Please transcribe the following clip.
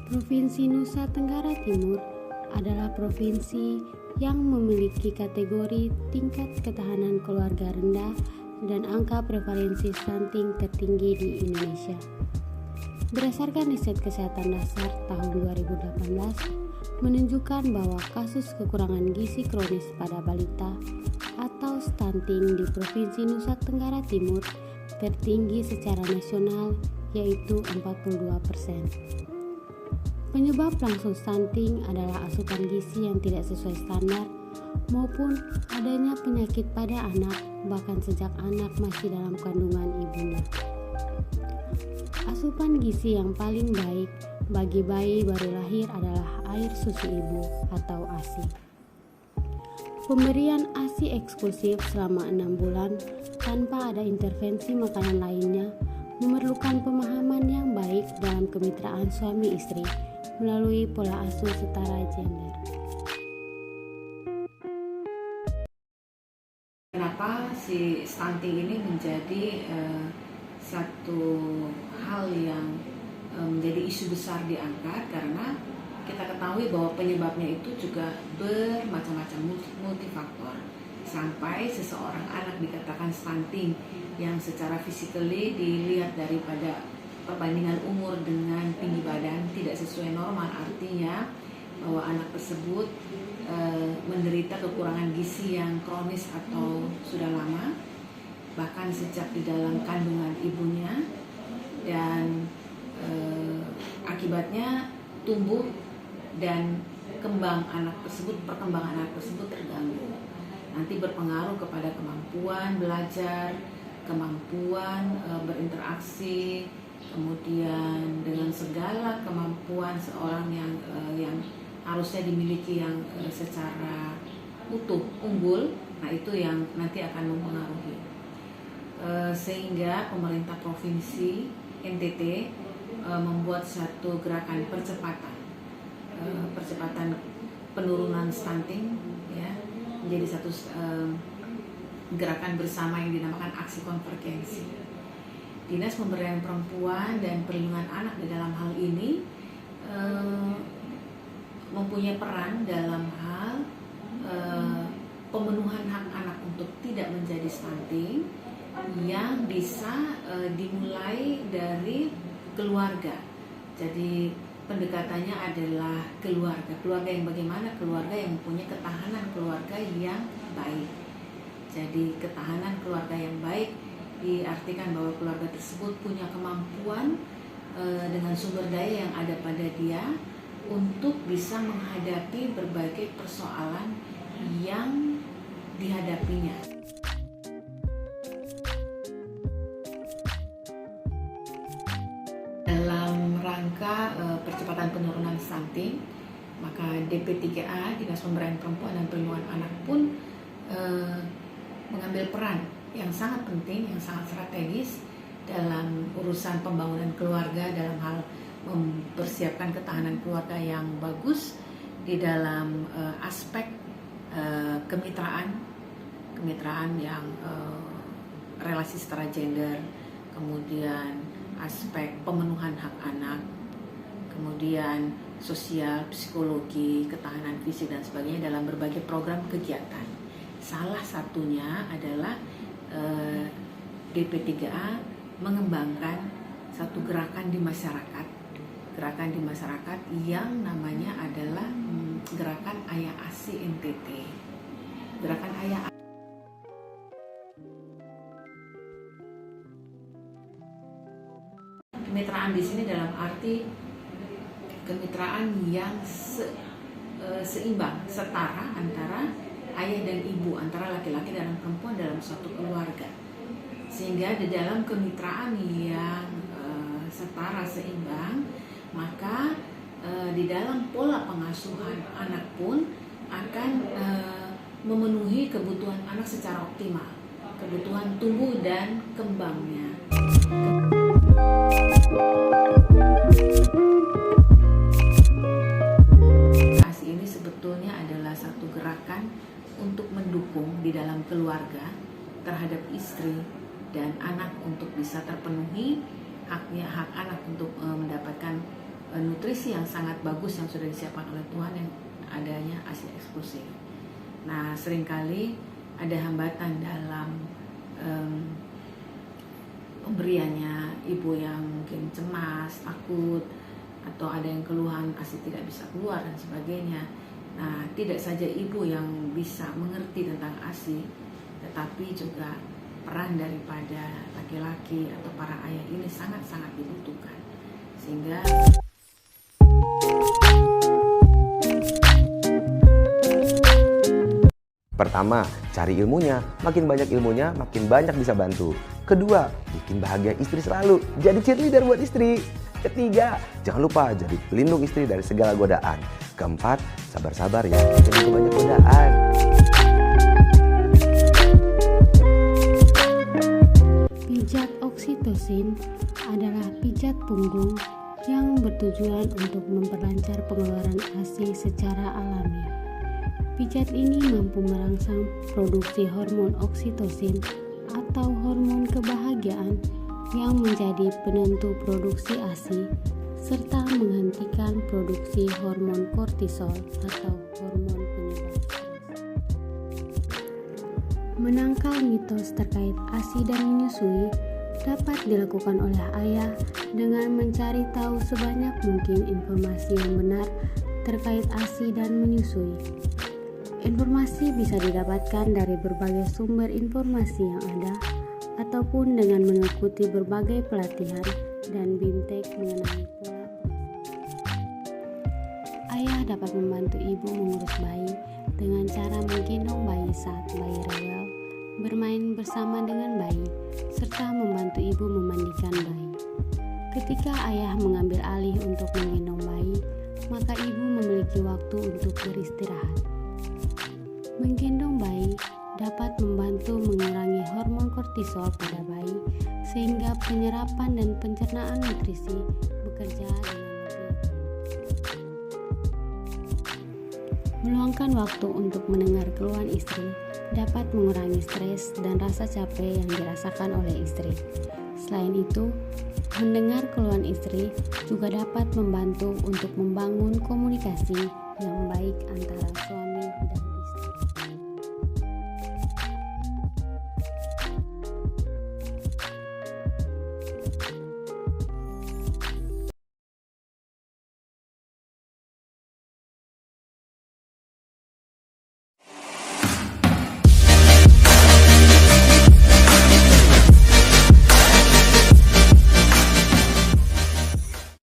Provinsi Nusa Tenggara Timur adalah provinsi yang memiliki kategori tingkat ketahanan keluarga rendah dan angka prevalensi stunting tertinggi di Indonesia. Berdasarkan riset kesehatan dasar tahun 2018 menunjukkan bahwa kasus kekurangan gizi kronis pada balita atau stunting di Provinsi Nusa Tenggara Timur tertinggi secara nasional, yaitu 42%. Penyebab langsung stunting adalah asupan gizi yang tidak sesuai standar maupun adanya penyakit pada anak bahkan sejak anak masih dalam kandungan ibunya. Asupan gizi yang paling baik bagi bayi baru lahir adalah air susu ibu atau ASI. Pemberian ASI eksklusif selama 6 bulan tanpa ada intervensi makanan lainnya memerlukan pemahaman yang baik dalam kemitraan suami istri melalui pola asuh setara gender. Kenapa si stunting ini menjadi satu hal yang menjadi isu besar diangkat? Karena kita ketahui bahwa penyebabnya itu juga bermacam-macam, multifaktor, sampai seseorang anak dikatakan stunting yang secara physically dilihat daripada perbandingan umur dengan tinggi badan tidak sesuai normal, artinya bahwa anak tersebut menderita kekurangan gizi yang kronis atau sudah lama, bahkan sejak di dalam kandungan ibunya, dan akibatnya tumbuh dan perkembangan anak tersebut terganggu. Nanti berpengaruh kepada kemampuan belajar, kemampuan berinteraksi, kemudian dengan segala kemampuan seorang yang harusnya dimiliki yang secara utuh, unggul. Nah, itu yang nanti akan mempengaruhi. Sehingga pemerintah provinsi NTT membuat satu gerakan percepatan penurunan stunting, ya, menjadi satu gerakan bersama yang dinamakan aksi konvergensi. Dinas Pemberdayaan Perempuan dan Perlindungan Anak di dalam hal ini mempunyai peran dalam hal pemenuhan hak anak untuk tidak menjadi stunting yang bisa dimulai dari keluarga. Jadi pendekatannya adalah keluarga yang bagaimana? Keluarga yang mempunyai ketahanan keluarga yang baik. Jadi ketahanan keluarga yang baik diartikan bahwa keluarga tersebut punya kemampuan dengan sumber daya yang ada pada dia untuk bisa menghadapi berbagai persoalan yang dihadapinya. Dalam rangka percepatan penurunan stunting, maka DP3A, Dinas Pemberdayaan Perempuan dan Perlindungan Anak pun mengambil peran yang sangat penting, yang sangat strategis dalam urusan pembangunan keluarga, dalam hal mempersiapkan ketahanan keluarga yang bagus di dalam aspek kemitraan yang relasi setara gender, kemudian aspek pemenuhan hak anak, kemudian sosial, psikologi, ketahanan fisik dan sebagainya dalam berbagai program kegiatan. Salah satunya adalah DP3A mengembangkan satu gerakan di masyarakat yang namanya adalah Gerakan Ayah ASI NTT. Gerakan Ayah kemitraan di sini dalam arti kemitraan yang seimbang, setara antara ayah dan ibu, antara laki-laki dan perempuan dalam suatu keluarga. Sehingga di dalam kemitraan yang setara, seimbang, maka di dalam pola pengasuhan anak pun akan memenuhi kebutuhan anak secara optimal, kebutuhan tumbuh dan kembangnya. ASI ini sebetulnya adalah satu gerakan untuk mendukung di dalam keluarga terhadap istri dan anak untuk bisa terpenuhi hak anak untuk mendapatkan nutrisi nutrisi yang sangat bagus yang sudah disiapkan oleh Tuhan yang adanya ASI eksklusif. Nah, seringkali ada hambatan dalam pemberiannya, ibu yang mungkin cemas, takut, atau ada yang keluhan ASI tidak bisa keluar dan sebagainya. Nah, tidak saja ibu yang bisa mengerti tentang ASI, tetapi juga peran daripada laki-laki atau para ayah ini sangat-sangat dibutuhkan. Sehingga pertama, cari ilmunya. Makin banyak ilmunya, makin banyak bisa bantu. Kedua, bikin bahagia istri selalu. Jadi cheerleader buat istri. Ketiga, jangan lupa jadi pelindung istri dari segala godaan. Keempat, sabar-sabar ya, jangan banyak godaan. Pijat oksitosin adalah pijat punggung yang bertujuan untuk memperlancar pengeluaran ASI secara alami. Pijat ini mampu merangsang produksi hormon oksitosin atau hormon kebahagiaan yang menjadi penentu produksi ASI serta menghentikan produksi hormon kortisol atau hormon penyebab stres. Menangkal mitos terkait ASI dan menyusui dapat dilakukan oleh ayah dengan mencari tahu sebanyak mungkin informasi yang benar terkait ASI dan menyusui. Informasi bisa didapatkan dari berbagai sumber informasi yang ada ataupun dengan mengikuti berbagai pelatihan dan bimtek mengenai pola ayah dapat membantu ibu mengurus bayi dengan cara menggendong bayi saat bayi rewel, bermain bersama dengan bayi, serta membantu ibu memandikan bayi. Ketika ayah mengambil alih untuk menggendong bayi, maka ibu memiliki waktu untuk beristirahat. Menggendong bayi dapat membantu mengurangi hormon kortisol pada bayi sehingga penyerapan dan pencernaan nutrisi bekerja dengan lebih. Meluangkan waktu untuk mendengar keluhan istri dapat mengurangi stres dan rasa capek yang dirasakan oleh istri. Selain itu, mendengar keluhan istri juga dapat membantu untuk membangun komunikasi yang baik antara suami dan istri.